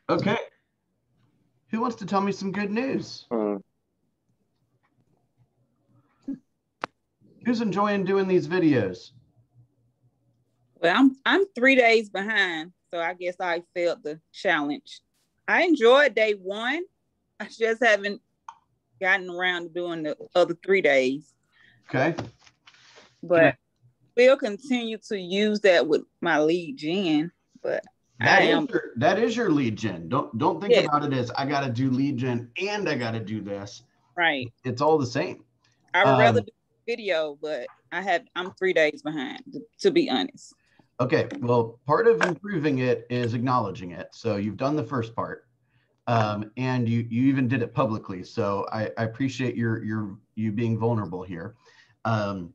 Okay. Who wants to tell me some good news? Who's enjoying doing these videos? Well, I'm 3 days behind, so I guess I failed the challenge. I enjoyed day one. I just haven't gotten around to doing the other 3 days. Okay. But we'll continue to use that with my lead gen. But I am That is your lead gen. Don't think yes, about it as I got to do lead gen and I got to do this. right. It's all the same. I would rather do video, but I'm 3 days behind, to be honest. Okay, well, part of improving it is acknowledging it. So you've done the first part, and you even did it publicly. So I appreciate you being vulnerable here. Um,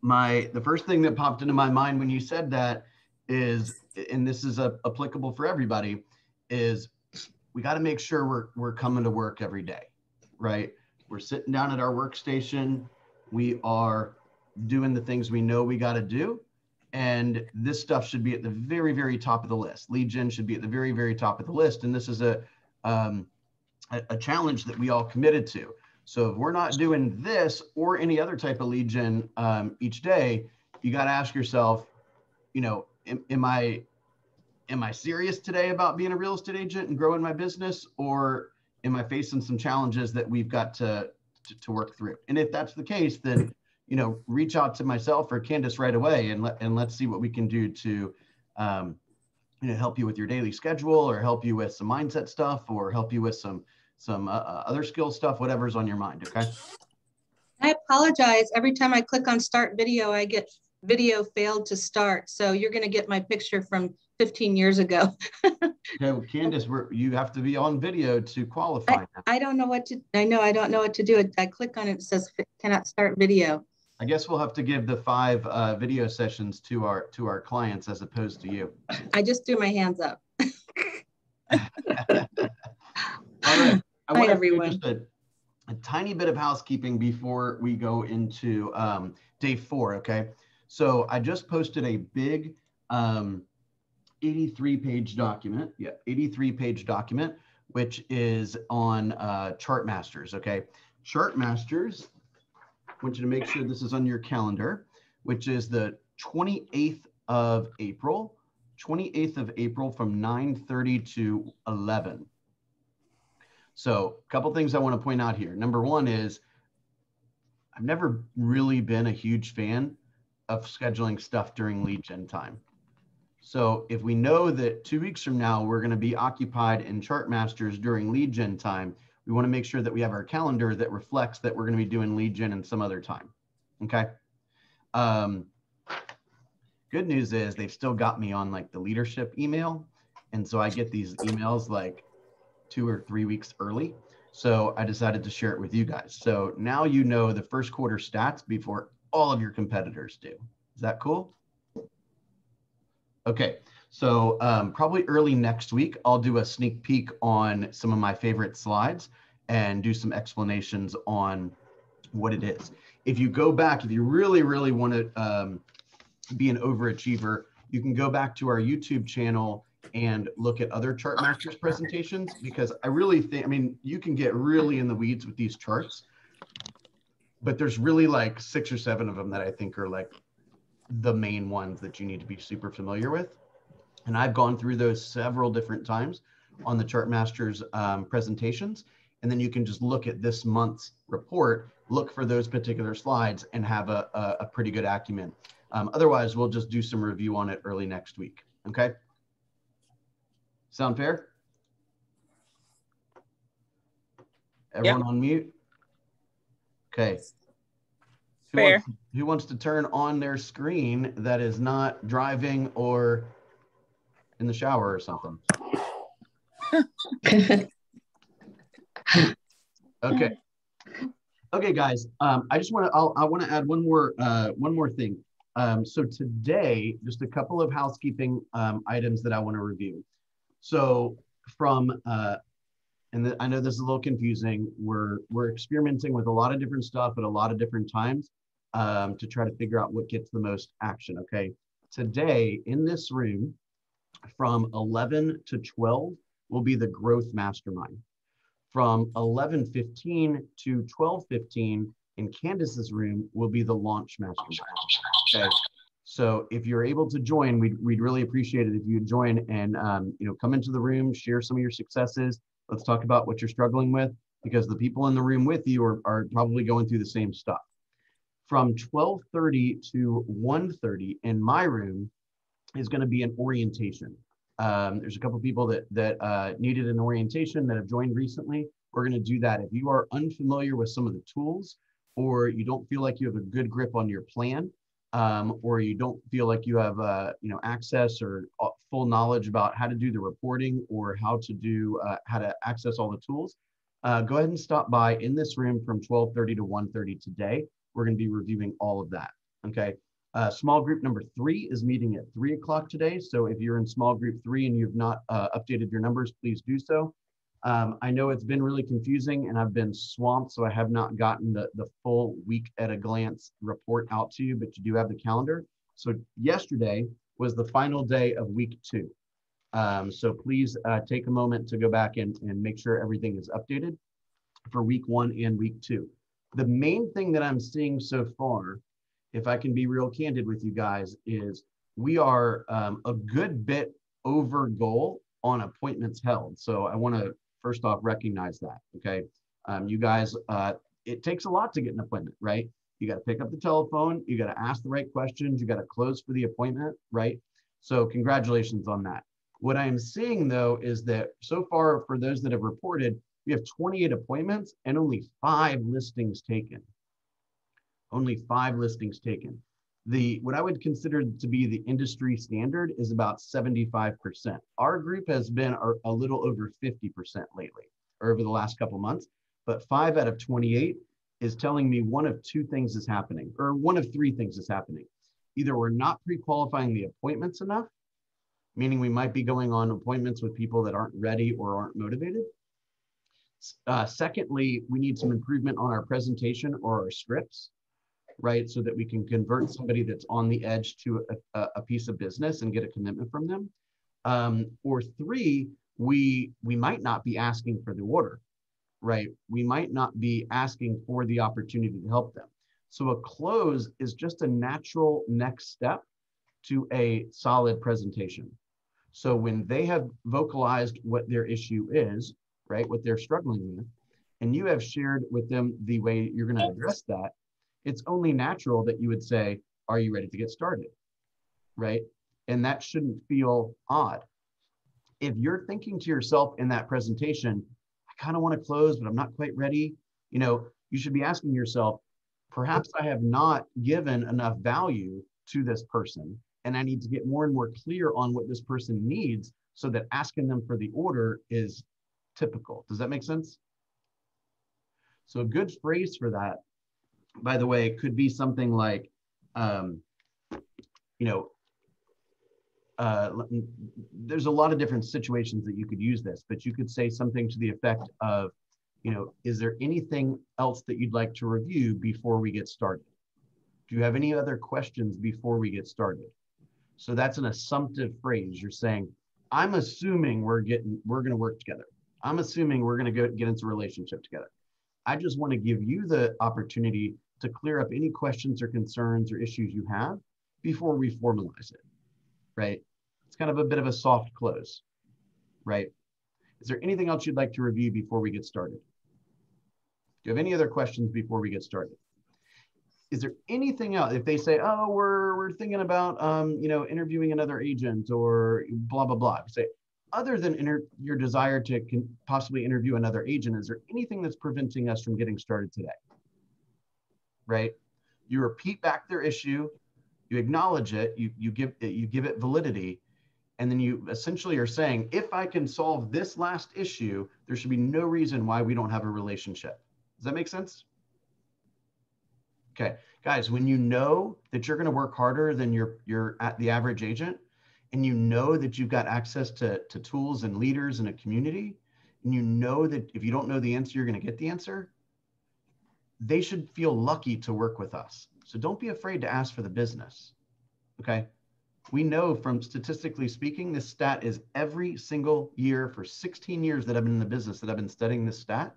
the first thing that popped into my mind when you said that is, and this is applicable for everybody, is we got to make sure we're coming to work every day, right? We're sitting down at our workstation. We are doing the things we know we got to do. And this stuff should be at the very, very top of the list. Lead gen should be at the very, very top of the list. And this is a challenge that we all committed to. So if we're not doing this or any other type of lead gen each day, you got to ask yourself, am I serious today about being a real estate agent and growing my business, or am I facing some challenges that we've got to work through? And if that's the case, then reach out to myself or Candace right away, and let's see what we can do to help you with your daily schedule, or help you with some mindset stuff, or help you with some other skill stuff, whatever's on your mind. Okay. I apologize. Every time I click on start video, I get video failed to start. So you're going to get my picture from 15 years ago. Okay, well, Candace, you have to be on video to qualify. I don't know what to, I don't know what to do. I click on it, it says cannot start video. I guess we'll have to give the 5 video sessions to our clients as opposed to you. I just threw my hands up. All right. I want to do everyone. just a tiny bit of housekeeping before we go into day 4. Okay. So I just posted a big 83-page document. Yeah, 83-page document, which is on Chartmasters. Okay. Chartmasters, I want you to make sure this is on your calendar, which is the 28th of April. 28th of April from 9:30 to 11. So a couple things I want to point out here. Number one is I've never really been a huge fan of scheduling stuff during lead gen time. So if we know that 2 weeks from now, we're going to be occupied in Chartmasters during lead gen time, we want to make sure that we have our calendar that reflects that we're going to be doing lead gen in some other time. Okay. Good news is they've still got me on like the leadership email. And so I get these emails like 2 or 3 weeks early. So I decided to share it with you guys. So now you know the first quarter stats before all of your competitors do. Is that cool? Okay. So probably early next week, I'll do a sneak peek on some of my favorite slides and do some explanations on what it is. If you go back, if you really, really want to be an overachiever, you can go back to our YouTube channel and look at other Chartmasters presentations, because I really think, I mean, you can get really in the weeds with these charts, but there's really like 6 or 7 of them that I think are like the main ones that you need to be super familiar with. And I've gone through those several different times on the Chartmasters presentations. And then you can just look at this month's report, look for those particular slides, and have a pretty good acumen. Otherwise, we'll just do some review on it early next week. Okay. Sound fair? Everyone on mute? Okay. Fair. Who wants to turn on their screen that is not driving or in the shower or something? Okay. Okay, guys. I just want to. I want to add one more thing. So today, just a couple of housekeeping items that I want to review. So from and I know this is a little confusing. We're experimenting with a lot of different stuff at a lot of different times to try to figure out what gets the most action. Okay. Today in this room, from 11 to 12, will be the growth mastermind. From 11:15 to 12:15 in Candace's room will be the launch mastermind. Okay. So if you're able to join, we'd really appreciate it if you join and come into the room, share some of your successes. Let's talk about what you're struggling with, because the people in the room with you are probably going through the same stuff. From 12:30 to 1:30 in my room is going to be an orientation. There's a couple of people that needed an orientation that have joined recently. We're going to do that. If you are unfamiliar with some of the tools, or you don't feel like you have a good grip on your plan, or you don't feel like you have access or full knowledge about how to do the reporting or how to access all the tools, go ahead and stop by in this room from 12:30 to 1:30 today. We're going to be reviewing all of that. Okay. Small group number 3 is meeting at 3 o'clock today. So if you're in small group 3 and you've not updated your numbers, please do so. I know it's been really confusing and I've been swamped, so I have not gotten the full week at a glance report out to you, but you do have the calendar. So yesterday was the final day of week 2. So please take a moment to go back and make sure everything is updated for week 1 and week 2. The main thing that I'm seeing so far, if I can be real candid with you guys, is we are a good bit over goal on appointments held. So I want to first off recognize that, okay? You guys, it takes a lot to get an appointment, right? You got to pick up the telephone, you got to ask the right questions, you got to close for the appointment, right? So congratulations on that. What I am seeing though is that so far for those that have reported, we have 28 appointments and only 5 listings taken. Only 5 listings taken. What I would consider to be the industry standard is about 75%. Our group has been a little over 50% lately, or over the last couple months, but 5 out of 28 is telling me one of 2 things is happening, or one of 3 things is happening. Either we're not pre-qualifying the appointments enough, meaning we might be going on appointments with people that aren't ready or aren't motivated. Secondly, we need some improvement on our presentation or our scripts, right? So that we can convert somebody that's on the edge to a piece of business and get a commitment from them. Or 3, we might not be asking for the order, right? We might not be asking for the opportunity to help them. So a close is just a natural next step to a solid presentation. So when they have vocalized what their issue is, right, what they're struggling with, and you have shared with them the way you're going to address that, it's only natural that you would say, are you ready to get started, right? And that shouldn't feel odd. If you're thinking to yourself in that presentation, I kind of want to close, but I'm not quite ready, you should be asking yourself, perhaps I have not given enough value to this person, and I need to get more and more clear on what this person needs so that asking them for the order is typical. Does that make sense? So a good phrase for that, by the way, could be something like, there's a lot of different situations that you could use this, but you could say something to the effect of, is there anything else that you'd like to review before we get started? Do you have any other questions before we get started? So that's an assumptive phrase. You're saying, I'm assuming we're going to work together. I'm assuming we're going to get into a relationship together. I just want to give you the opportunity to clear up any questions or concerns or issues you have before we formalize it, right? It's kind of a bit of a soft close, right? Is there anything else you'd like to review before we get started? Do you have any other questions before we get started? Is there anything else? If they say, oh, we're thinking about, interviewing another agent or blah, blah, blah. Say, other than your desire to possibly interview another agent, is there anything that's preventing us from getting started today? Right? You repeat back their issue, you acknowledge it, you give it validity, and then you essentially are saying, if I can solve this last issue, there should be no reason why we don't have a relationship. Does that make sense? Okay, guys, when you know that you're going to work harder than you're at the average agent, and you know that you've got access to tools and leaders in a community, and you know that if you don't know the answer, you're going to get the answer, they should feel lucky to work with us. So don't be afraid to ask for the business, okay? We know from statistically speaking, this stat is every single year for 16 years that I've been in the business that I've been studying this stat.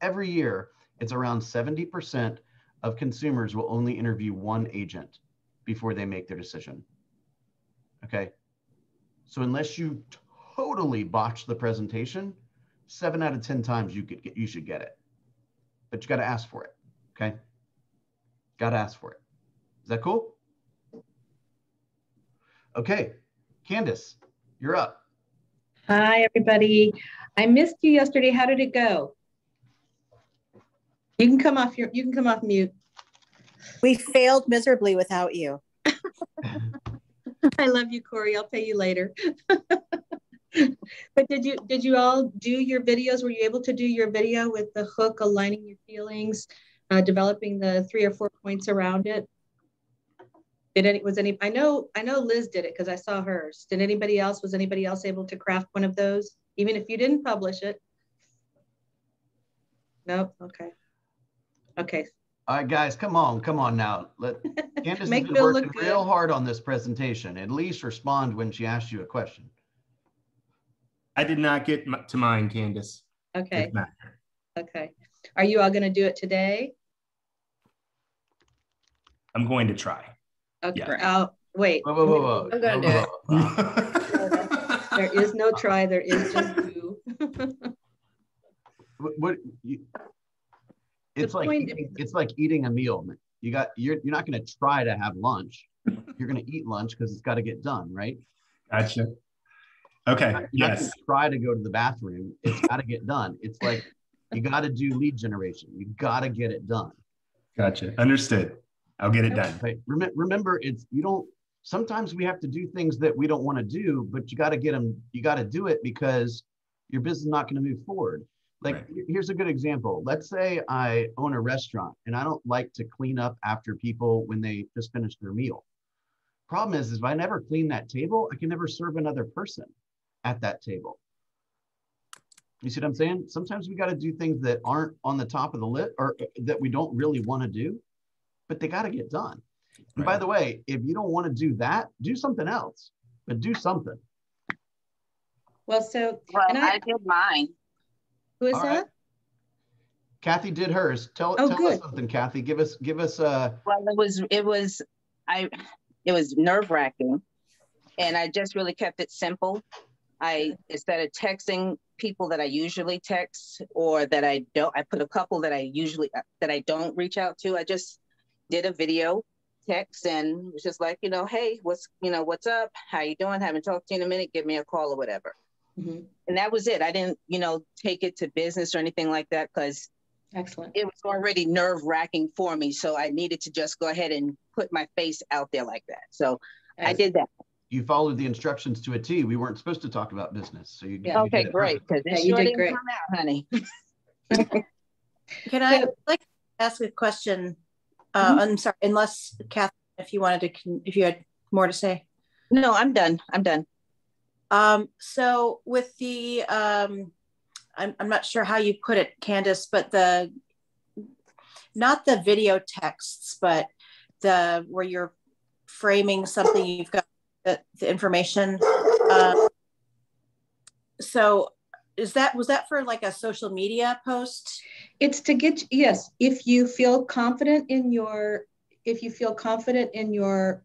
Every year, it's around 70% of consumers will only interview one agent before they make their decision. Okay. So unless you totally botch the presentation, 7 out of 10 times you should get it, but you got to ask for it. Okay. Got to ask for it. Is that cool? Okay. Candace, you're up. Hi, everybody. I missed you yesterday. How did it go? You can come off mute. We failed miserably without you. I love you, Corey. I'll pay you later. But did you all do your videos? Were you able to do your video with the hook, aligning your feelings, developing the 3 or 4 points around it? I know Liz did it because I saw hers. Was anybody else able to craft one of those, even if you didn't publish it? Nope. Okay. All right, guys, come on now. Candace has been Bill working look real good. hard on this presentation. At least respond when she asks you a question. I did not get to mine, Candace. Okay. Are you all going to do it today? I'm going to try. Okay. Yeah. Wait. Whoa. I'm gonna do it. There is no try. There is just do. It's like eating a meal. You're not going to try to have lunch. You're going to eat lunch because it's got to get done, right? Gotcha. Okay. You're not Yes. going to try to go to the bathroom. It's got to get done. It's like you got to do lead generation. You got to get it done. Gotcha. Understood. I'll get it done. Right. Remember, sometimes we have to do things that we don't want to do, but you got to get them. You got to do it because your business is not going to move forward. Like, Right. Here's a good example. Let's say I own a restaurant and I don't like to clean up after people when they just finished their meal. Problem is if I never clean that table, I can never serve another person at that table. You see what I'm saying? Sometimes we got to do things that aren't on the top of the list or that we don't really want to do, but they got to get done. And Right. by the way, if you don't want to do that, do something else, but do something. Well, I did mine. Who is All that? right. Kathy did hers. Tell us something, Kathy. Give us Well, it was nerve-wracking, and I just really kept it simple. Instead of texting people that I usually text or that I put a couple that I don't reach out to. I just did a video text and was just like, hey, what's up? How you doing? Haven't talked to you in a minute. Give me a call or whatever. Mm-hmm. And that was it. I didn't, take it to business or anything like that because Excellent. it was already nerve-wracking for me. So I needed to just go ahead and put my face out there like that. So I did that. you followed the instructions to a T. We weren't supposed to talk about business. So you Okay, did it great. Because you did didn't great. come out, honey. Can I ask a question? I'm sorry, unless Kathy, if you had more to say. No, I'm done. So with the, I'm not sure how you put it, Candace, but not the video texts, but where you're framing something, you've got the information. So was that for like a social media post? It's to get, yes, if you feel confident in your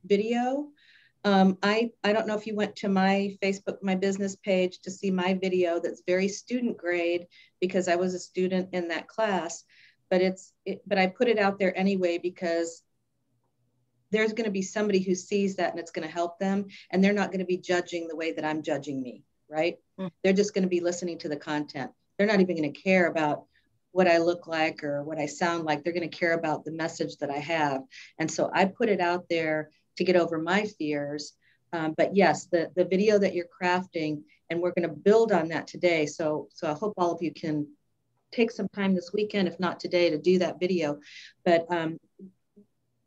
video. I don't know if you went to my Facebook, my business page to see my video that's very student grade because I was a student in that class, but I put it out there anyway because there's going to be somebody who sees that and it's going to help them, and they're not going to be judging the way that I'm judging me, right? They're just going to be listening to the content. They're not even going to care about what I look like or what I sound like. They're going to care about the message that I have. And so I put it out there to get over my fears. But yes, the video that you're crafting, and we're going to build on that today. So I hope all of you can take some time this weekend, if not today, to do that video. But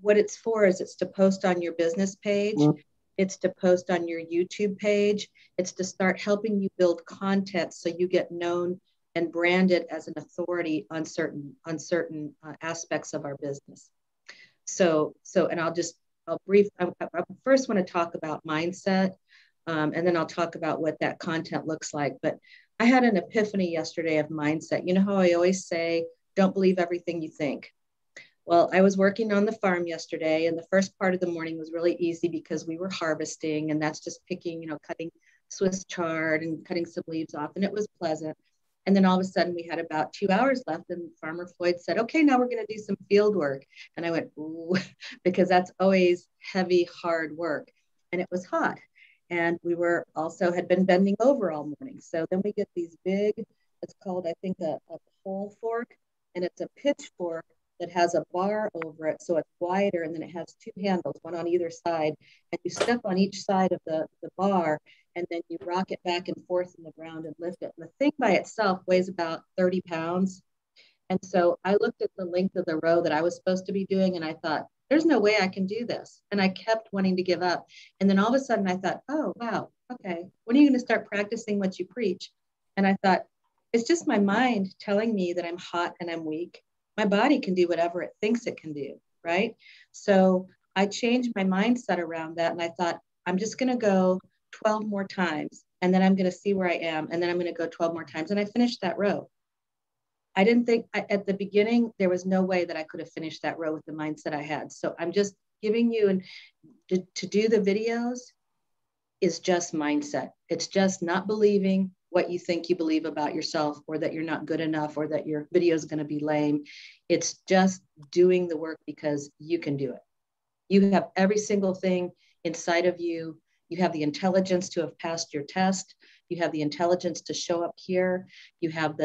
what it's for is it's to post on your business page. It's to post on your YouTube page. It's to start helping you build content so you get known and branded as an authority on certain aspects of our business. So, and I'll just I first want to talk about mindset, and then I'll talk about what that content looks like. But I had an epiphany yesterday of mindset. You know how I always say, don't believe everything you think. Well, I was working on the farm yesterday, and the first part of the morning was really easy because we were harvesting, and that's just picking, cutting Swiss chard and cutting some leaves off, and it was pleasant. And then all of a sudden we had about 2 hours left, and Farmer Floyd said, okay, now we're going to do some field work. And I went, ooh, because that's always heavy, hard work. And it was hot. And we were also had been bending over all morning. So then we get these big, it's called, I think, a pole fork, and it's a pitchfork that has a bar over it. So it's wider, and then it has 2 handles, one on either side. And you step on each side of the bar, and then you rock it back and forth in the ground and lift it. And the thing by itself weighs about 30 pounds. And so I looked at the length of the row that I was supposed to be doing, and I thought, there's no way I can do this. And I kept wanting to give up. And then all of a sudden I thought, oh, wow, okay, when are you going to start practicing what you preach? And I thought, it's just my mind telling me that I'm hot and I'm weak. My body can do whatever it thinks it can do, right? So I changed my mindset around that, and I thought, I'm just going to go 12 more times, and then I'm going to see where I am, and then I'm going to go 12 more times. And I finished that row. I didn't think, at the beginning, there was no way that I could have finished that row with the mindset I had. So I'm just giving you, and to do the videos is just mindset. It's just not believing what you think you believe about yourself, or that you're not good enough, or that your video is going to be lame. It's just doing the work because you can do it. You have every single thing inside of you. You have the intelligence to have passed your test. You have the intelligence to show up here. You have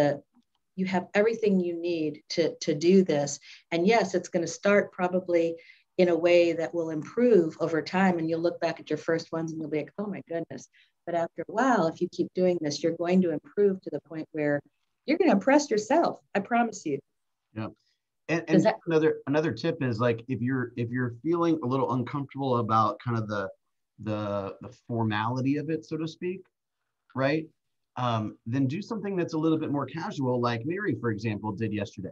everything you need to do this. And yes, it's going to start probably in a way that will improve over time. And you'll look back at your first ones and you'll be like, oh my goodness. But after a while, if you keep doing this, you're going to improve to the point where you're going to impress yourself. I promise you. Yeah. And that, another tip is, like, if you're feeling a little uncomfortable about kind of the formality of it, so to speak, right? Then do something that's a little bit more casual, like Mary, for example, did yesterday,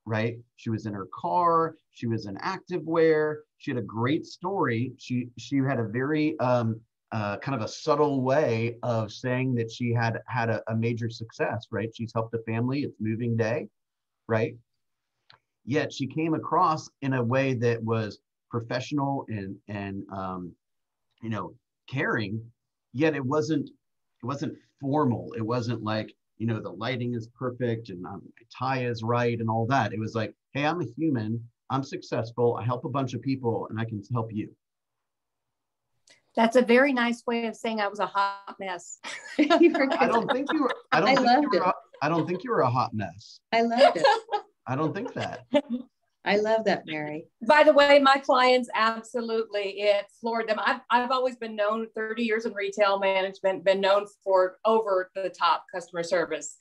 right? She was in her car, she was in activewear, she had a great story. She had a very kind of a subtle way of saying that she had a major success, right? She's helped a family, it's moving day, right? Yet she came across in a way that was professional and caring, yet it wasn't formal. It wasn't like, the lighting is perfect and my tie is right and all that. It was like, hey, I'm a human, I'm successful, I help a bunch of people, and I can help you. That's a very nice way of saying I was a hot mess. I don't think you were. I don't think you were a hot mess. I loved it. I don't think that. I love that, Mary. By the way, my clients, absolutely, it floored them. I've always been known, 30 years in retail management, been known for over the top customer service.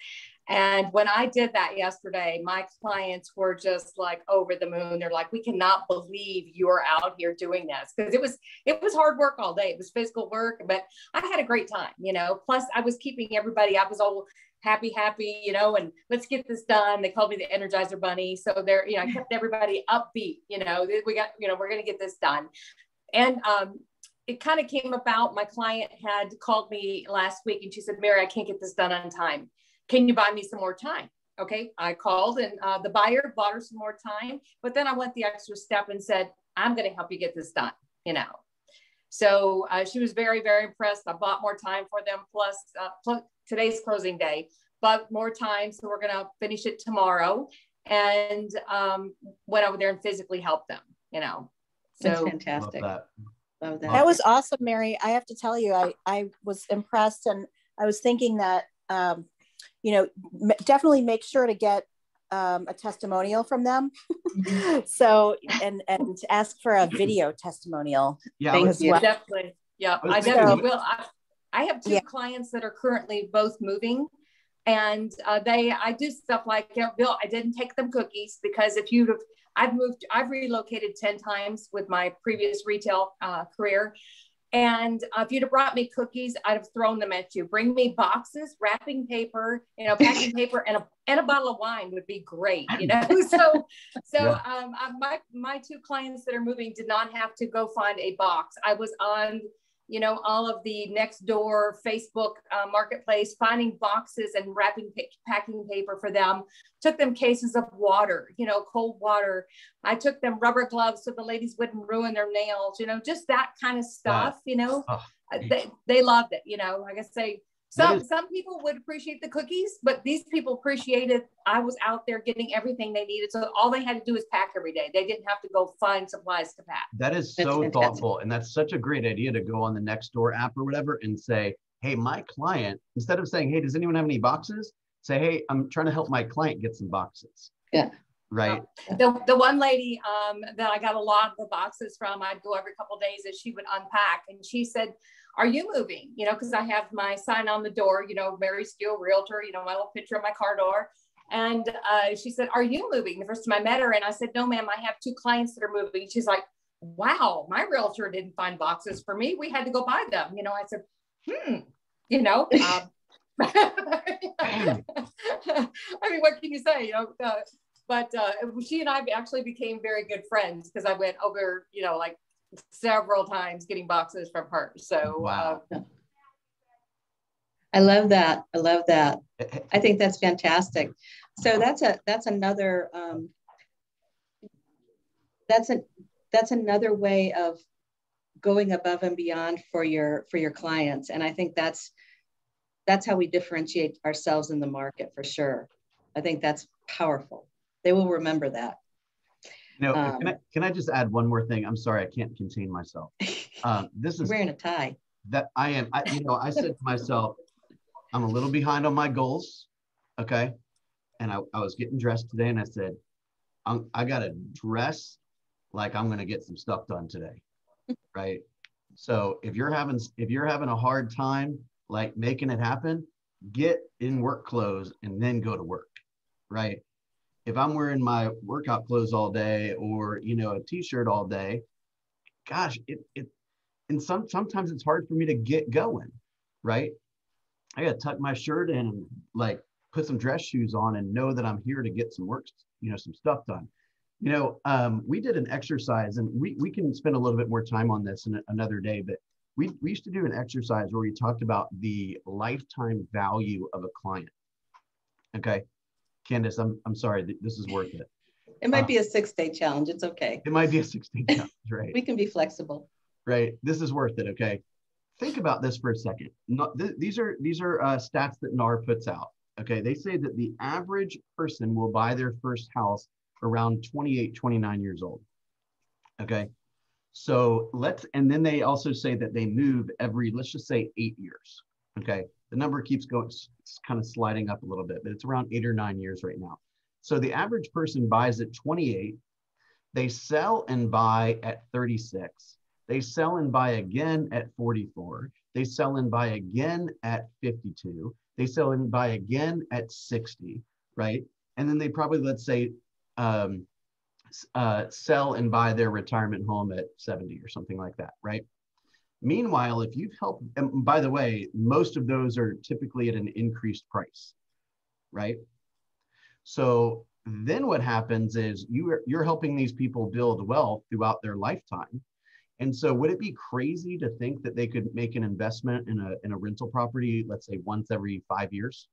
And when I did that yesterday, my clients were just like over the moon. They're like, we cannot believe you're out here doing this. Because it was hard work all day. It was physical work, but I had a great time, Plus I was keeping everybody, I was all happy, and let's get this done. They called me the Energizer Bunny. So I kept everybody upbeat, we got, we're going to get this done. And it kind of came about, my client had called me last week and she said, Mary, I can't get this done on time. Can you buy me some more time? Okay. I called, and the buyer bought her some more time, but then I went the extra step and said, I'm going to help you get this done, So she was very, very impressed. I bought more time for them, plus today's closing day, but more time. So we're going to finish it tomorrow, and went over there and physically helped them, So that's fantastic. Love that. That was awesome, Mary. I have to tell you, I was impressed, and I was thinking that, definitely make sure to get a testimonial from them. So, and ask for a video testimonial. Yeah, well. Definitely. Yeah, I definitely will. I have two clients that are currently both moving, and I do stuff like, Bill, I didn't take them cookies, because I've relocated 10 times with my previous retail career. And if you'd have brought me cookies, I'd have thrown them at you. Bring me boxes, wrapping paper, packing paper, and a bottle of wine would be great, So Yeah. My two clients that are moving did not have to go find a box. I was on, all of the Nextdoor, Facebook marketplace, finding boxes and packing paper for them. Took them cases of water, cold water. I took them rubber gloves so the ladies wouldn't ruin their nails, just that kind of stuff, Oh. They loved it, like I say, some people would appreciate the cookies, but these people appreciated I was out there getting everything they needed. So all they had to do was pack every day. They didn't have to go find supplies to pack. That is so thoughtful. And that's such a great idea to go on the Nextdoor app or whatever and say, hey, my client, instead of saying, hey, does anyone have any boxes? Say, hey, I'm trying to help my client get some boxes. Yeah. Right. The one lady that I got a lot of the boxes from, I'd go every couple of days as she would unpack. And she said, are you moving? Because I have my sign on the door, Mary Steele Realtor, my little picture of my car door. And she said, are you moving? The first time I met her, and I said, no, ma'am, I have 2 clients that are moving. She's like, wow, my realtor didn't find boxes for me. We had to go buy them. I said, I mean, what can you say? But she and I actually became very good friends because I went over, like several times getting boxes from her. So wow. I love that. I love that. I think that's fantastic. So that's another way of going above and beyond for your clients. And I think that's how we differentiate ourselves in the market for sure. I think that's powerful. They will remember that. Can I just add one more thing? I'm sorry, I can't contain myself. This is wearing a tie. That I am. I said to myself, I'm a little behind on my goals. Okay. And I was getting dressed today and I said, I got to dress like I'm going to get some stuff done today. Right. So if you're having a hard time, like making it happen, get in work clothes and then go to work. Right. If I'm wearing my workout clothes all day or, a t-shirt all day, gosh, sometimes it's hard for me to get going. Right. I got to tuck my shirt in and like put some dress shoes on and know that I'm here to get some work, some stuff done. We did an exercise, and we can spend a little bit more time on this in another day, but we used to do an exercise where we talked about the lifetime value of a client. Okay. Candace, I'm sorry, this is worth it. It might be a 6-day challenge. It's okay. It might be a 6-day challenge, right? We can be flexible. Right. This is worth it. Okay. Think about this for a second. These are stats that NAR puts out. Okay. They say that the average person will buy their first house around 28, 29 years old. Okay. So and then they also say that they move every, let's just say 8 years. Okay. The number keeps going, it's kind of sliding up a little bit, but it's around 8 or 9 years right now. So the average person buys at 28, they sell and buy at 36. They sell and buy again at 44. They sell and buy again at 52. They sell and buy again at 60, right? And then they probably, let's say, sell and buy their retirement home at 70 or something like that, right? Meanwhile, if you've helped, and by the way, most of those are typically at an increased price, right? So then what happens is you're helping these people build wealth throughout their lifetime. And so would it be crazy to think that they could make an investment in a rental property, let's say once every 5 years,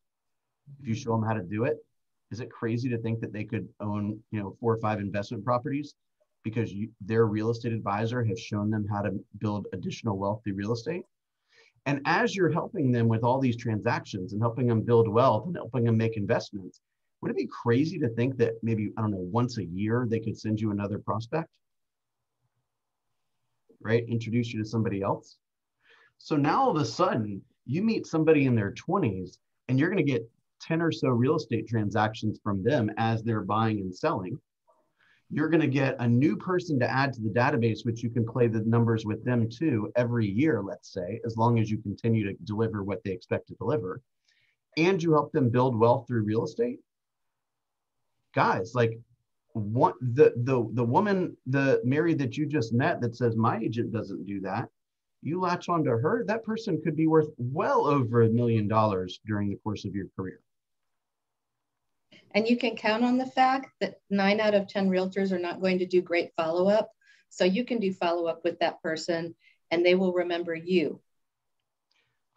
if you show them how to do it? Is it crazy to think that they could own, 4 or 5 investment properties because their real estate advisor has shown them how to build additional wealth through real estate? And as you're helping them with all these transactions and helping them build wealth and helping them make investments, would it be crazy to think that maybe, I don't know, once a year they could send you another prospect? Right? Introduce you to somebody else. So now all of a sudden you meet somebody in their 20s and you're going to get 10 or so real estate transactions from them as they're buying and selling. You're going to get a new person to add to the database, which you can play the numbers with them too every year, let's say, as long as you continue to deliver what they expect to deliver. And you help them build wealth through real estate. Guys, like the woman, the Mary that you just met that says my agent doesn't do that, you latch onto her, that person could be worth well over $1 million during the course of your career. And you can count on the fact that 9 out of 10 realtors are not going to do great follow-up. So you can do follow-up with that person and they will remember you.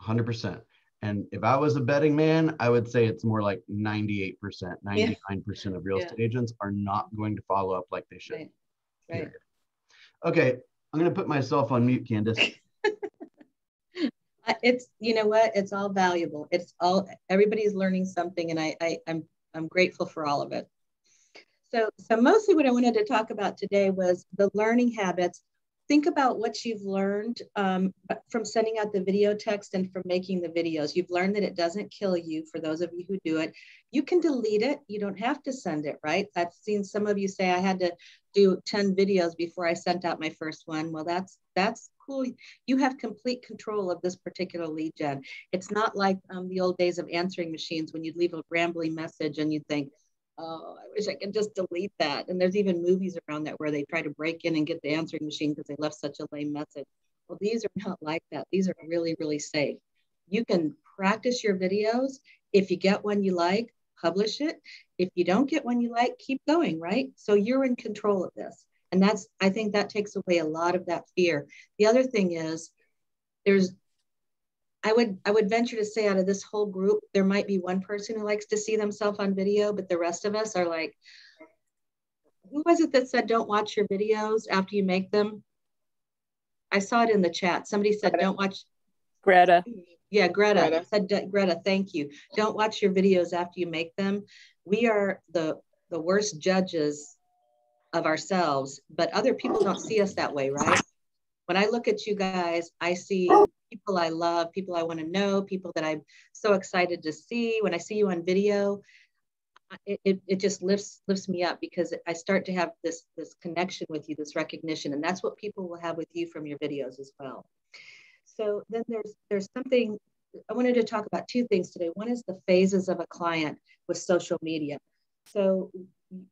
100%. And if I was a betting man, I would say it's more like 98%, 99% of real estate agents are not going to follow up like they should. Right. Okay, I'm going to put myself on mute, Candace. It's, you know what, it's all valuable. It's all, everybody's learning something, and I'm grateful for all of it. So mostly what I wanted to talk about today was the learning habits. Think about what you've learned from sending out the video text and from making the videos. You've learned that it doesn't kill you. For those of you who do it, you can delete it. You don't have to send it, right? I've seen some of you say I had to do 10 videos before I sent out my first one. Well, that's cool. You have complete control of this particular lead gen. It's not like the old days of answering machines when you'd leave a rambling message and you'd think, oh, I wish I could just delete that. And there's even movies around that where they try to break in and get the answering machine because they left such a lame message. Well, these are not like that. These are really, really safe. You can practice your videos. If you get one you like, publish it. If you don't get one you like, keep going, right? So you're in control of this. And I think that takes away a lot of that fear. The other thing is I would venture to say out of this whole group, there might be one person who likes to see themselves on video, but the rest of us are like, who was it that said, don't watch your videos after you make them? I saw it in the chat. Somebody said, don't watch. Greta. Yeah, Greta. Said, Greta, thank you. Don't watch your videos after you make them. We are the worst judges of ourselves, but other people don't see us that way, right? When I look at you guys, I see people I love, people I want to know, people that I'm so excited to see. When I see you on video, it just lifts me up because I start to have this connection with you, this recognition, and that's what people will have with you from your videos as well. So then there's something, I wanted to talk about two things today. One is the phases of a client with social media. So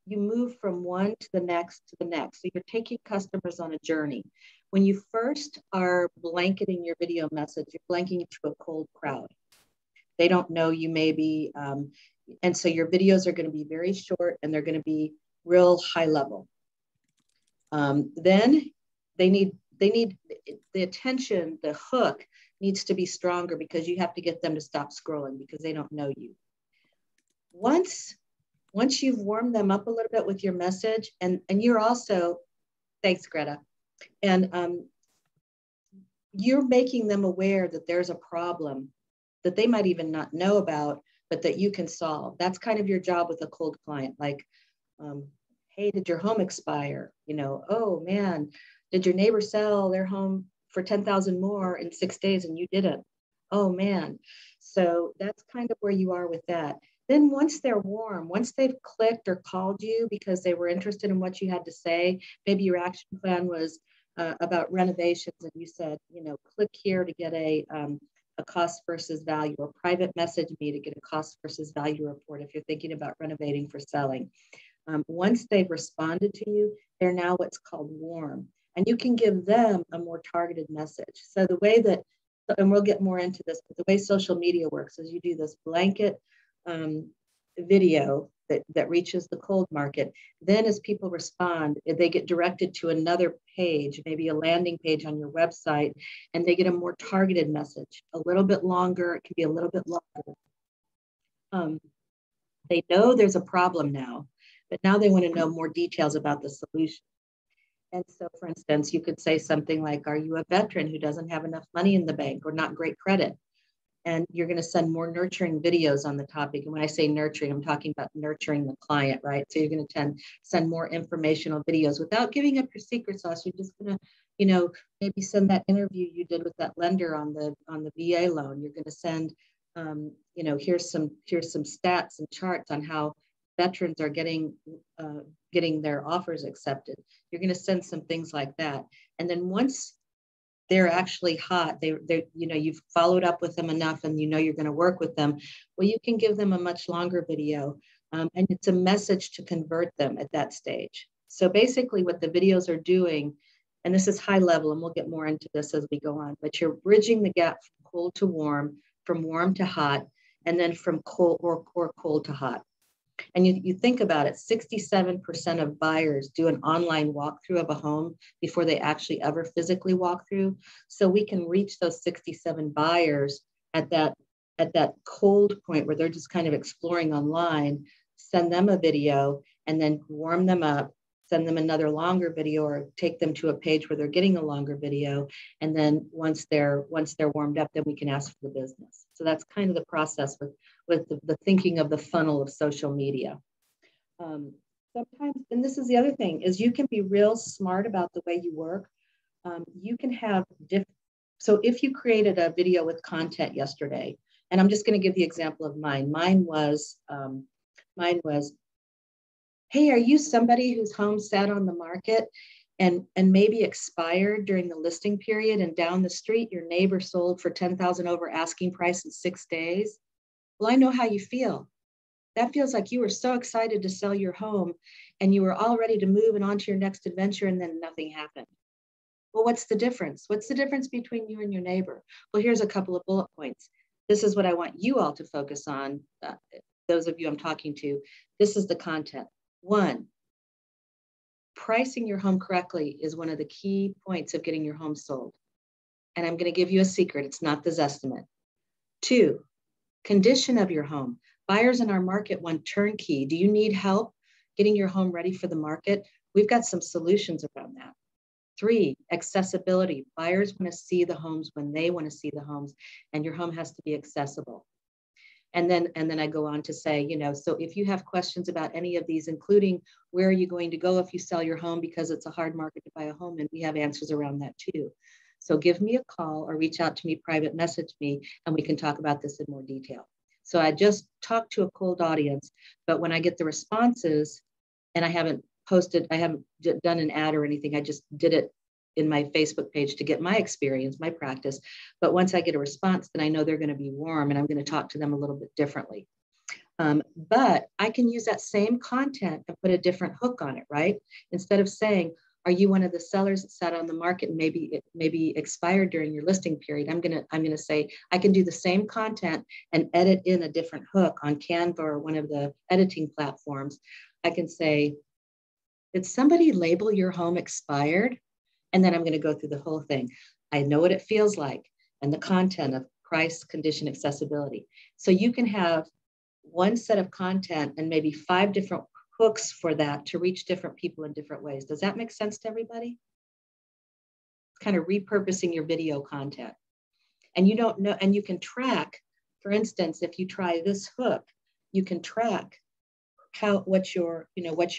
you move from one to the next to the next. So you're taking customers on a journey. When you first are blanketing your video message, you're blanketing it to a cold crowd. They don't know you maybe. And so your videos are going to be very short and they're going to be real high level. Then they need the attention, the hook needs to be stronger because you have to get them to stop scrolling because they don't know you. Once you've warmed them up a little bit with your message, and you're also, thanks, Greta, and you're making them aware that there's a problem that they might even not know about, but that you can solve. That's kind of your job with a cold client. Like, hey, did your home expire? You know, oh man, did your neighbor sell their home for 10,000 more in 6 days and you didn't? Oh man. So that's kind of where you are with that. Then once they're warm, once they've clicked or called you because they were interested in what you had to say, maybe your action plan was about renovations and you said, you know, click here to get a cost versus value, or private message me to get a cost versus value report if you're thinking about renovating for selling. Once they've responded to you, they're now what's called warm. And you can give them a more targeted message. So the way that, and we'll get more into this, but the way social media works is you do this blanket video that reaches the cold market. Then as people respond, they get directed to another page, maybe a landing page on your website, and they get a more targeted message, a little bit longer. It can be a little bit longer. They know there's a problem now, but now they want to know more details about the solution. And so, for instance, you could say something like, are you a veteran who doesn't have enough money in the bank or not great credit? And you're going to send more nurturing videos on the topic. And when I say nurturing, I'm talking about nurturing the client, right? So you're going to send more informational videos without giving up your secret sauce. You're just going to, you know, maybe send that interview you did with that lender on the VA loan. You're going to send, you know, here's some stats and charts on how veterans are getting their offers accepted. You're going to send some things like that. And then once they're actually hot, they you know, you've followed up with them enough and you know you're going to work with them, well, you can give them a much longer video. And it's a message to convert them at that stage. So basically what the videos are doing and this is high level, and we'll get more into this as we go on, but you're bridging the gap from cold to warm, from warm to hot, and then from cold or cold to hot. And you think about it, 67% of buyers do an online walkthrough of a home before they actually ever physically walk through. So we can reach those 67 buyers at that cold point where they're just kind of exploring online, send them a video, and then warm them up, send them another longer video, or take them to a page where they're getting a longer video. And then once they're warmed up, then we can ask for the business. So that's kind of the process with the thinking of the funnel of social media. Sometimes, and this is the other thing, is you can be real smart about the way you work. You can have so if you created a video with content yesterday, and I'm just going to give the example of mine. Mine was, hey, are you somebody whose home sat on the market and maybe expired during the listing period, and down the street your neighbor sold for $10,000 over asking price in 6 days? Well, I know how you feel. That feels like you were so excited to sell your home and you were all ready to move and on to your next adventure, and then nothing happened. Well, what's the difference? What's the difference between you and your neighbor? Well, here's a couple of bullet points. This is what I want you all to focus on. Those of you I'm talking to, this is the content. 1, pricing your home correctly is one of the key points of getting your home sold. And I'm going to give you a secret. It's not the Zestimate. 2, condition of your home. Buyers in our market want turnkey. Do you need help getting your home ready for the market? We've got some solutions around that. 3, accessibility. Buyers want to see the homes when they want to see the homes, and your home has to be accessible. And then I go on to say, so if you have questions about any of these, including where are you going to go if you sell your home because it's a hard market to buy a home, and we have answers around that too. So give me a call or reach out to me, private message me, and we can talk about this in more detail. So I just talked to a cold audience, but when I get the responses, and I haven't done an ad or anything, I just did it in my Facebook page to get my experience, my practice. But once I get a response, then I know they're going to be warm, and I'm going to talk to them a little bit differently. But I can use that same content and put a different hook on it, right? Instead of saying, are you one of the sellers that sat on the market and maybe expired during your listing period? I'm gonna say I can do the same content and edit in a different hook on Canva or one of the editing platforms. I can say, did somebody label your home expired? And then I'm going to go through the whole thing. I know what it feels like, and the content of price, condition, accessibility. So you can have one set of content and maybe 5 different hooks for that to reach different people in different ways. Does that make sense to everybody? Kind of repurposing your video content. And you don't know, and you can track, for instance, if you try this hook, you can track what your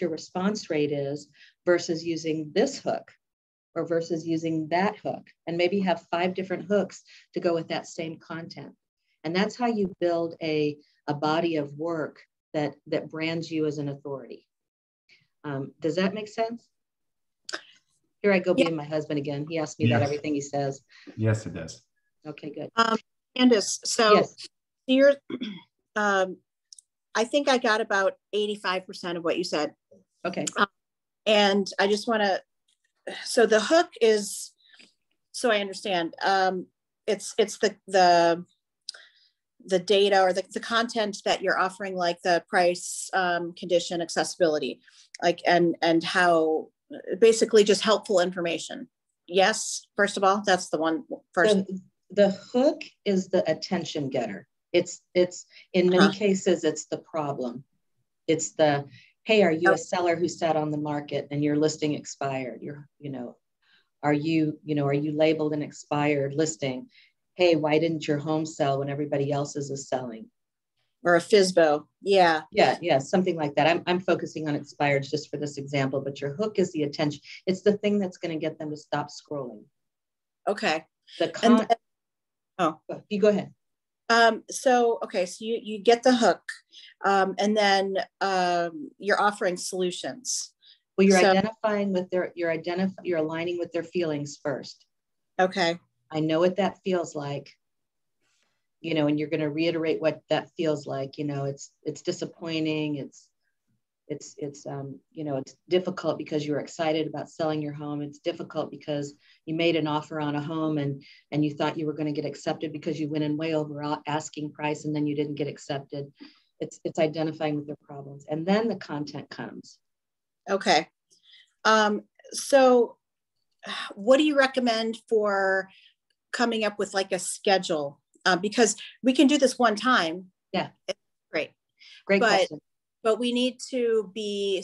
response rate is versus using this hook, or versus using that hook, and maybe have 5 different hooks to go with that same content. And that's how you build a body of work that brands you as an authority. Does that make sense? Here I go being my husband again. He asks me about everything he says. Yes, it does. Okay, good. Candace, so yes. You're, I think I got about 85% of what you said. Okay. And I just want to, so the hook is, so I understand, it's the data or the content that you're offering, like the price, condition, accessibility, like, and how basically just helpful information. Yes, first of all, that's the one first. The hook is the attention getter. It's in many cases, it's the problem. It's the, hey, are you a seller who sat on the market and your listing expired? Are you labeled an expired listing? Hey, why didn't your home sell when everybody else's is selling? Or a FSBO, yeah. Yeah, something like that. I'm focusing on expireds just for this example, but your hook is the attention. It's the thing that's going to get them to stop scrolling. Okay. You go ahead. So you get the hook, and then you're offering solutions. Well, you're identifying with you're aligning with their feelings first. Okay. I know what that feels like, and you're going to reiterate what that feels like. It's disappointing. you know, it's difficult because you're excited about selling your home. It's difficult because you made an offer on a home and you thought you were going to get accepted because you went in way over asking price and then you didn't get accepted. It's identifying with their problems, and then the content comes. Okay. So what do you recommend for coming up with like a schedule? Because we can do this one time. Yeah. Great. Great question. But we need to be,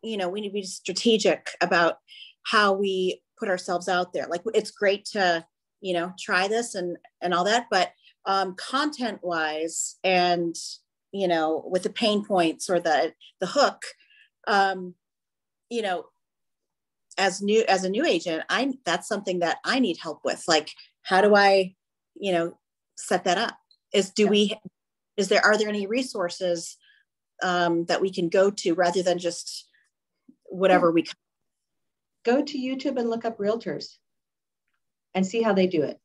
you know, we need to be strategic about how we put ourselves out there. Like, it's great to, you know, try this and all that, but content wise, and, you know, with the pain points or the hook, you know, as a new agent, that's something that I need help with. Like, how do I, you know, set that up? Are there any resources that we can go to rather than just whatever we go to YouTube and look up realtors and see how they do it.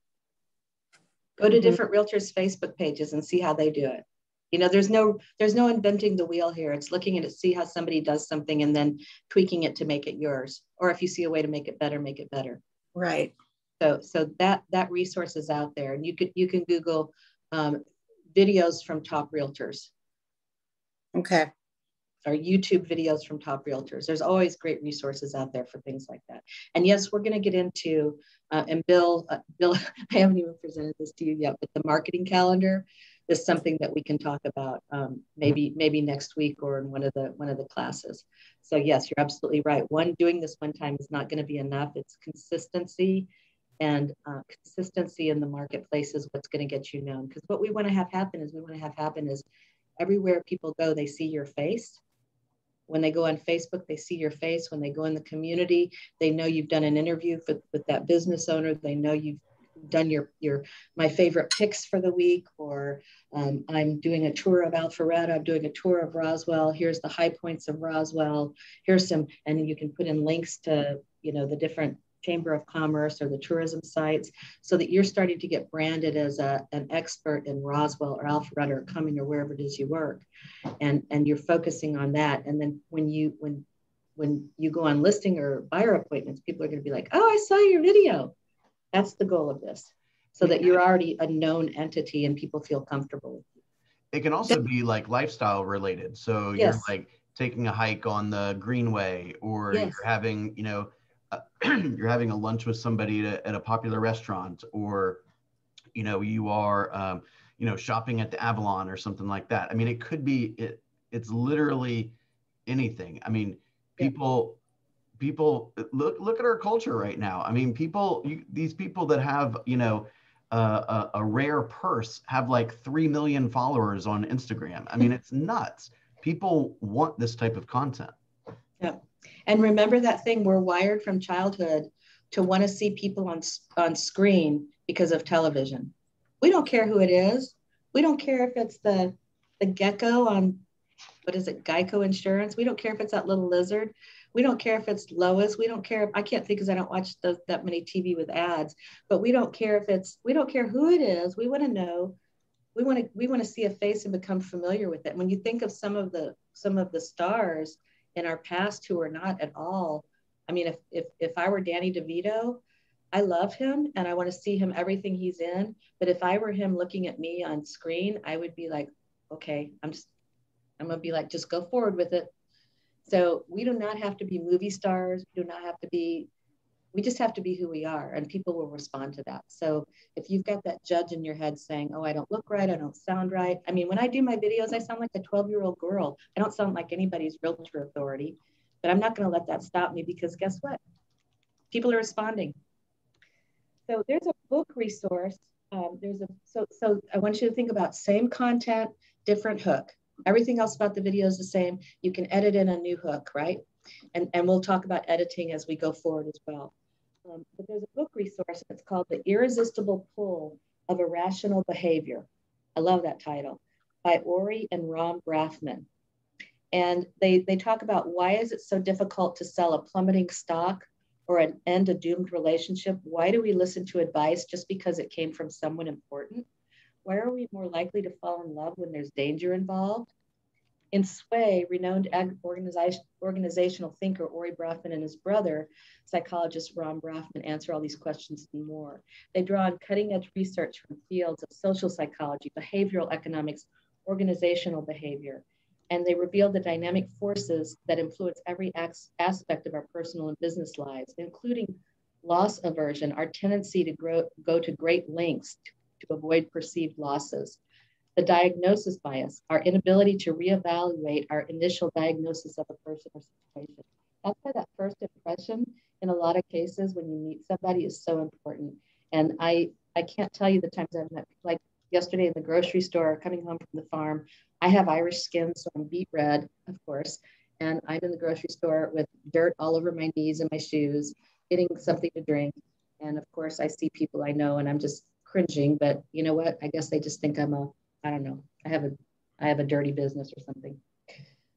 Go to different realtors' Facebook pages and see how they do it. You know, there's no inventing the wheel here. It's looking at it, see how somebody does something and then tweaking it to make it yours. Or if you see a way to make it better, make it better. Right. So that resource is out there, and you can Google videos from top realtors. Okay. Or YouTube videos from top realtors. There's always great resources out there for things like that. And yes, we're going to get into, and Bill, I haven't even presented this to you yet, but the marketing calendar is something that we can talk about maybe next week or in one of the classes. So yes, you're absolutely right. Doing this one time is not going to be enough. It's consistency, and consistency in the marketplace is what's going to get you known. Because what we want to have happen is everywhere people go, they see your face. When they go on Facebook, they see your face. When they go in the community, they know you've done an interview with that business owner. They know you've done your my favorite picks for the week, or I'm doing a tour of Alpharetta. I'm doing a tour of Roswell. Here's the high points of Roswell. Here's some, and then you can put in links to, you know, the different Chamber of Commerce or the tourism sites, so that you're starting to get branded as an expert in Roswell or Alpharetta or Cumming or wherever it is you work, and you're focusing on that. And then when you go on listing or buyer appointments, people are going to be like, oh, I saw your video. That's the goal of this, so that you're already a known entity and people feel comfortable with you. It can also be like lifestyle related. So yes. You're like taking a hike on the Greenway, or yes. you're having, you know, you're having a lunch with somebody at a popular restaurant, or, you know, you are, you know, shopping at the Avalon or something like that. I mean, it could be, it's literally anything. I mean, people look at our culture right now. I mean, these people that have, you know, a rare purse have like 3 million followers on Instagram. I mean, it's nuts. People want this type of content. Yeah. And remember that thing, we're wired from childhood to want to see people on screen because of television. We don't care who it is. We don't care if it's the gecko on, what is it, Geico Insurance. We don't care if it's that little lizard. We don't care if it's Lois. We don't care. I can't think because I don't watch that many TV with ads, but we don't care we don't care who it is. We want to know. We want to see a face and become familiar with it. When you think of some of the stars in our past who are not at all, I mean, if I were Danny DeVito, I love him and I want to see him everything he's in. But if I were him looking at me on screen, I would be like, okay, I'm gonna be like, just go forward with it. So we do not have to be movie stars. We just have to be who we are, and people will respond to that. So if you've got that judge in your head saying, oh, I don't look right, I don't sound right. I mean, when I do my videos, I sound like a 12-year-old girl. I don't sound like anybody's realtor authority, but I'm not going to let that stop me, because guess what? People are responding. So there's a book resource. So I want you to think about same content, different hook. Everything else about the video is the same. You can edit in a new hook, right? And we'll talk about editing as we go forward as well. But there's a book resource, and it's called The Irresistible Pull of Irrational Behavior. I love that title, by Ori and Ram Brafman. And they talk about, why is it so difficult to sell a plummeting stock or end a doomed relationship? Why do we listen to advice just because it came from someone important? Why are we more likely to fall in love when there's danger involved? In Sway, renowned organizational thinker Ori Brafman and his brother, psychologist Ron Brafman, answer all these questions and more. They draw on cutting-edge research from fields of social psychology, behavioral economics, organizational behavior, and they reveal the dynamic forces that influence every aspect of our personal and business lives, including loss aversion, our tendency to go to great lengths to avoid perceived losses. The diagnosis bias, our inability to reevaluate our initial diagnosis of a person or situation. That's why that first impression in a lot of cases when you meet somebody is so important. And I can't tell you the times I've met, like yesterday in the grocery store, coming home from the farm. I have Irish skin, so I'm beet red, of course. And I'm in the grocery store with dirt all over my knees and my shoes, getting something to drink. And of course, I see people I know and I'm just cringing, but you know what? I guess they just think I don't know, I have a dirty business or something.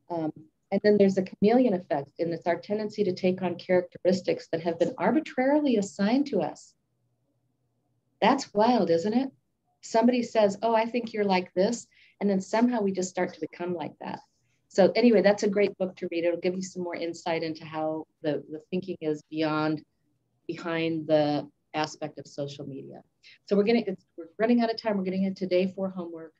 And then there's a chameleon effect, and it's our tendency to take on characteristics that have been arbitrarily assigned to us. That's wild, isn't it? Somebody says, oh, I think you're like this. And then somehow we just start to become like that. So anyway, that's a great book to read. It'll give you some more insight into how the thinking is behind the aspect of social media. So we're running out of time. We're getting into day 4 homework.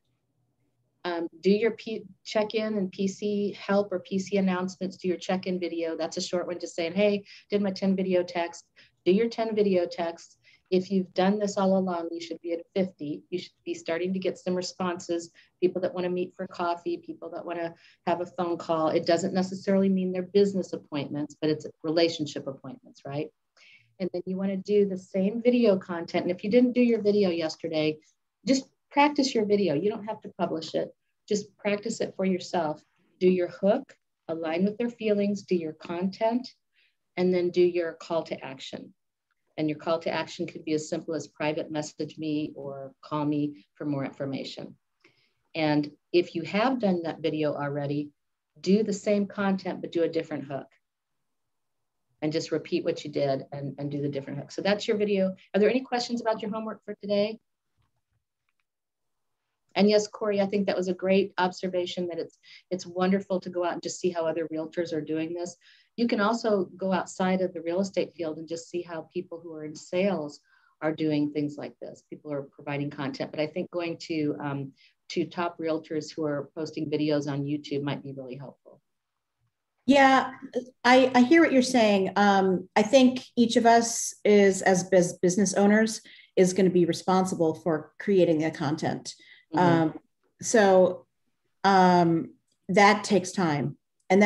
Do your check-in and PC help or PC announcements. Do your check-in video. That's a short one, just saying, hey, did my 10 video text. Do your 10 video texts. If you've done this all along, you should be at 50. You should be starting to get some responses. People that want to meet for coffee, people that want to have a phone call. It doesn't necessarily mean they're business appointments, but it's relationship appointments, right? And then you want to do the same video content. And if you didn't do your video yesterday, just practice your video. You don't have to publish it. Just practice it for yourself. Do your hook, align with their feelings, do your content, and then do your call to action. And your call to action could be as simple as private message me or call me for more information. And if you have done that video already, do the same content, but do a different hook. And just repeat what you did and do the different hook. So that's your video. Are there any questions about your homework for today? And yes, Corey, I think that was a great observation that it's wonderful to go out and just see how other realtors are doing this. You can also go outside of the real estate field and just see how people who are in sales are doing things like this. People are providing content, but I think going to top realtors who are posting videos on YouTube might be really helpful. Yeah, I hear what you're saying. I think each of us is, as business owners, is going to be responsible for creating the content. Mm-hmm. That takes time. And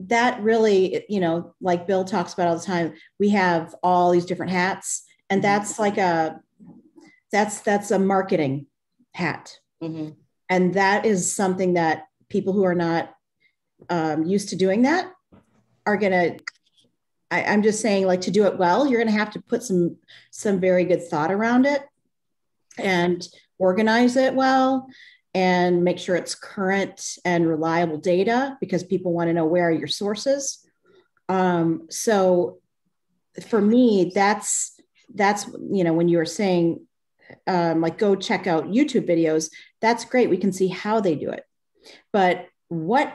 that really, you know, like Bill talks about all the time, we have all these different hats, and that's like that's a marketing hat. Mm-hmm. And that is something that people who are not used to doing that are going to, I'm just saying, like, to do it well, you're going to have to put some very good thought around it and organize it well and make sure it's current and reliable data, because people want to know where are your sources. So for me, that's, you know, when you were saying, like, go check out YouTube videos, that's great. We can see how they do it, but what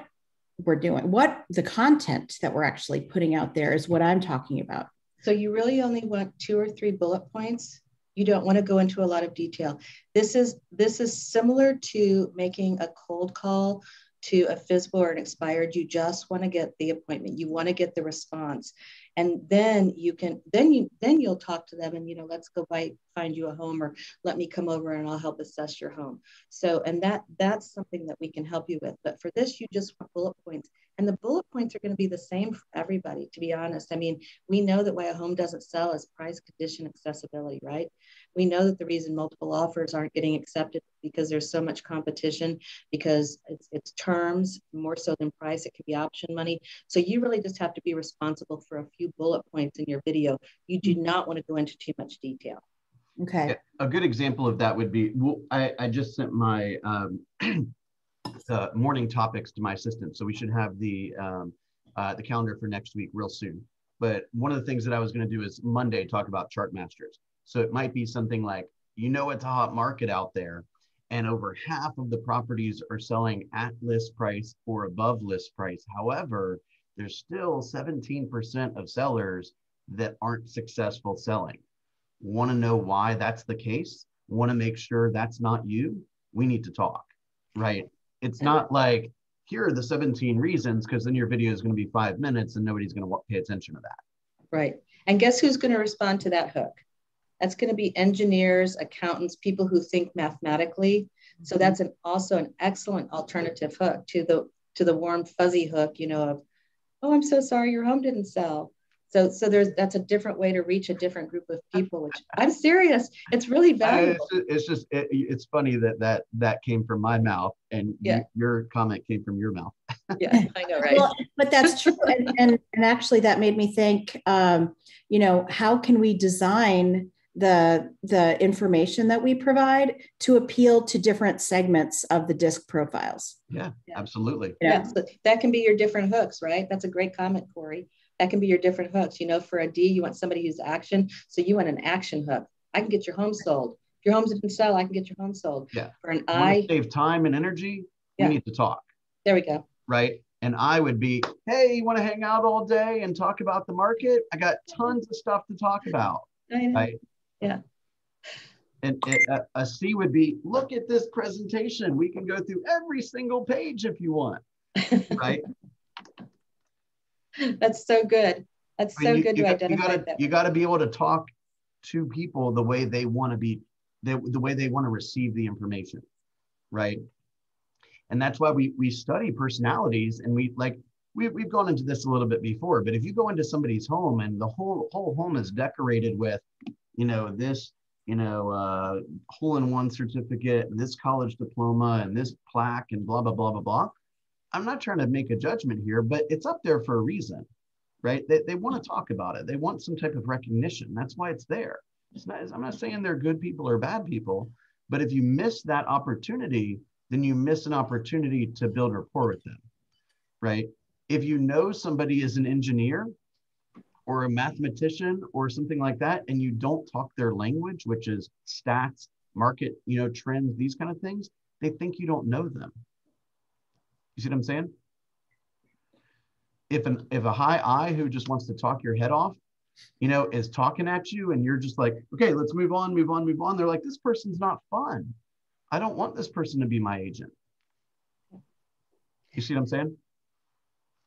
we're doing, what the content that we're actually putting out there is what I'm talking about. So you really only want 2 or 3 bullet points. You don't want to go into a lot of detail. This is similar to making a cold call to a FSBO or an expired. You just want to get the appointment. You want to get the response. And then you'll talk to them and, you know, let's go find you a home, or let me come over and I'll help assess your home. So, and that's something that we can help you with. But for this, you just want bullet points. And the bullet points are going to be the same for everybody, to be honest. I mean, we know that why a home doesn't sell is price, condition, accessibility, right? We know that the reason multiple offers aren't getting accepted because there's so much competition, because it's terms more so than price. It can be option money. So you really just have to be responsible for a few bullet points in your video. You do not want to go into too much detail. Okay. A good example of that would be, well, I just sent my the morning topics to my assistant, so we should have the calendar for next week real soon. But one of the things that I was going to do is Monday talk about chart masters. So it might be something like, you know, it's a hot market out there, and over half of the properties are selling at list price or above list price. However, there's still 17% of sellers that aren't successful selling. Want to know why that's the case? Want to make sure that's not you? We need to talk, right? It's not like, here are the 17 reasons, because then your video is going to be 5 minutes and nobody's going to pay attention to that. Right. And guess who's going to respond to that hook? That's going to be engineers, accountants, people who think mathematically. So that's also an excellent alternative hook to the warm fuzzy hook, you know, of, oh, I'm so sorry your home didn't sell. So that's a different way to reach a different group of people, which I'm serious. It's really valuable. It's funny that came from my mouth, and your comment came from your mouth. Yeah, I know, right? Well, but that's true. And actually that made me think, you know, how can we design the information that we provide to appeal to different segments of the disc profiles? Yeah, absolutely. Yeah, so that can be your different hooks, right? That's a great comment, Corey. That can be your different hooks. You know, for a D, you want somebody who's action. So you want an action hook. I can get your home sold. If your home didn't sell, I can get your home sold. Yeah. For an I, save time and energy, we need to talk. There we go. Right. And I would be, hey, you want to hang out all day and talk about the market? I got tons of stuff to talk about. I know. Right. Yeah. And a C would be, look at this presentation. We can go through every single page if you want. Right. That's so good. That's so good to identify that. You got to be able to talk to people the way they want to be, the way they want to receive the information, right? And that's why we study personalities, and we've gone into this a little bit before. But if you go into somebody's home and the whole home is decorated with, you know, this, you know, hole-in-one certificate, and this college diploma, and this plaque, and blah blah blah blah blah. I'm not trying to make a judgment here, but it's up there for a reason, right? They want to talk about it. They want some type of recognition. That's why it's there. I'm not saying they're good people or bad people, but if you miss that opportunity, then you miss an opportunity to build rapport with them, right? If you know somebody is an engineer or a mathematician or something like that, and you don't talk their language, which is stats, market, you know, trends, these kind of things, they think you don't know them. You see what I'm saying? If a high I who just wants to talk your head off, you know, is talking at you and you're just like, okay, let's move on. They're like, this person's not fun. I don't want this person to be my agent. You see what I'm saying?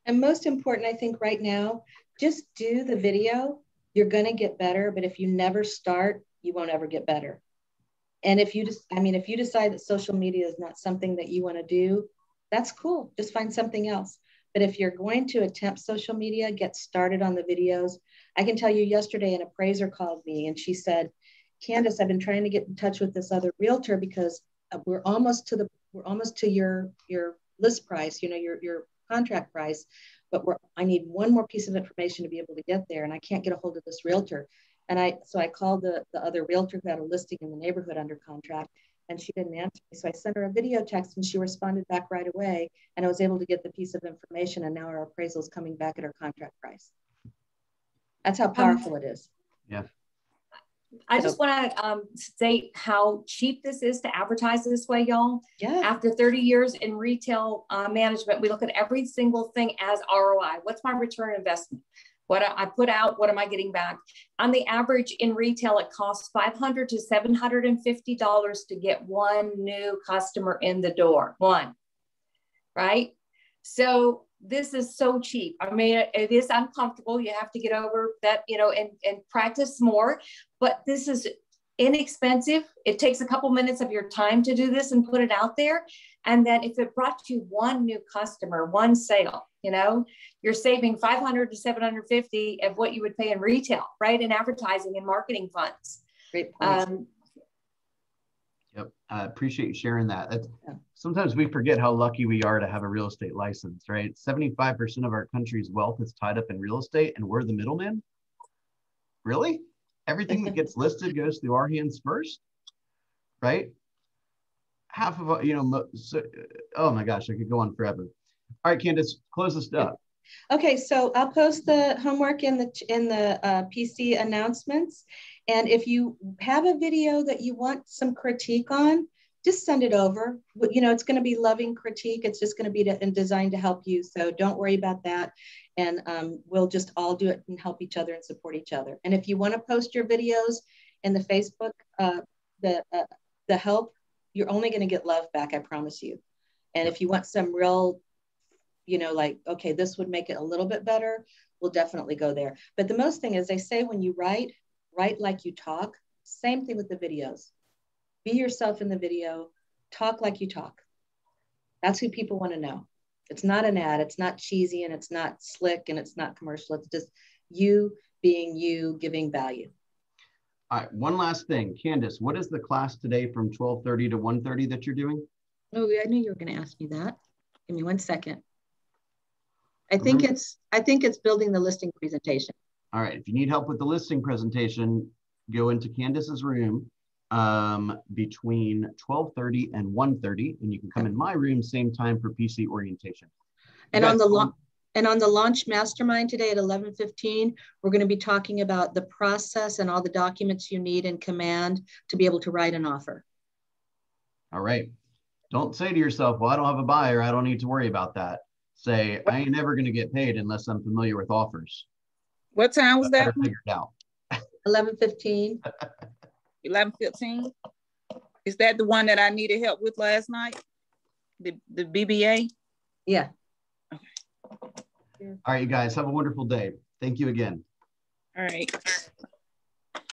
And most important, I think right now, just do the video. You're going to get better, but if you never start, you won't ever get better. And if you decide that social media is not something that you want to do, that's cool. Just find something else. But if you're going to attempt social media, get started on the videos. I can tell you yesterday an appraiser called me and she said, Candace, I've been trying to get in touch with this other realtor because we're almost to your list price, you know, your contract price, but I need one more piece of information to be able to get there. And I can't get a hold of this realtor. And so I called the other realtor who had a listing in the neighborhood under contract, and she didn't answer me. So I sent her a video text and she responded back right away. And I was able to get the piece of information. And now our appraisal is coming back at our contract price. That's how powerful it is. Yeah. I just want to state how cheap this is to advertise this way, y'all. Yeah. After 30 years in retail management, we look at every single thing as ROI. What's my return on investment? What I put out, what am I getting back? On the average in retail, it costs $500 to $750 to get one new customer in the door, one, right? So this is so cheap. I mean, it is uncomfortable. You have to get over that, you know, and practice more, but this is inexpensive. It takes a couple minutes of your time to do this and put it out there. And then if it brought you one new customer, one sale, you know, you're saving $500 to $750 of what you would pay in retail, right? In advertising and marketing funds. Great point. Yep. I appreciate you sharing that. Sometimes we forget how lucky we are to have a real estate license, right? 75% of our country's wealth is tied up in real estate and we're the middlemen. Really? Everything that gets listed goes through our hands first, right? Half of, you know, oh my gosh, I could go on forever. All right, Candace, close this up. Okay, so I'll post the homework in the PC announcements. And if you have a video that you want some critique on, just send it over. You know, it's going to be loving critique. It's just going to be designed to help you. So don't worry about that. And we'll just all do it and help each other and support each other. And if you want to post your videos in the Facebook, the help, you're only going to get love back, I promise you. And if you want some real, you know, like, okay, this would make it a little bit better, we'll definitely go there. But the most thing is, they say when you write like you talk. Same thing with the videos. Be yourself in the video, talk like you talk. That's who people want to know. It's not an ad, it's not cheesy, and it's not slick, and it's not commercial. It's just you being you, giving value. All right, one last thing. Candace, what is the class today from 12:30 to 1:30 that you're doing? Oh, I knew you were going to ask me that. Give me 1 second. I think it's building the listing presentation. All right, if you need help with the listing presentation, go into Candace's room between 12:30 and 1:30, and you can come in my room same time for PC orientation. And on the launch mastermind today at 11:15, we're going to be talking about the process and all the documents you need in Command to be able to write an offer. All right. Don't say to yourself, well, I don't have a buyer, I don't need to worry about that. Say, I ain't never going to get paid unless I'm familiar with offers. What time was that? Figured out. 11:15. 11:15. Is that the one that I needed help with last night? The BBA? Yeah. Okay. All right, you guys have a wonderful day. Thank you again. All right.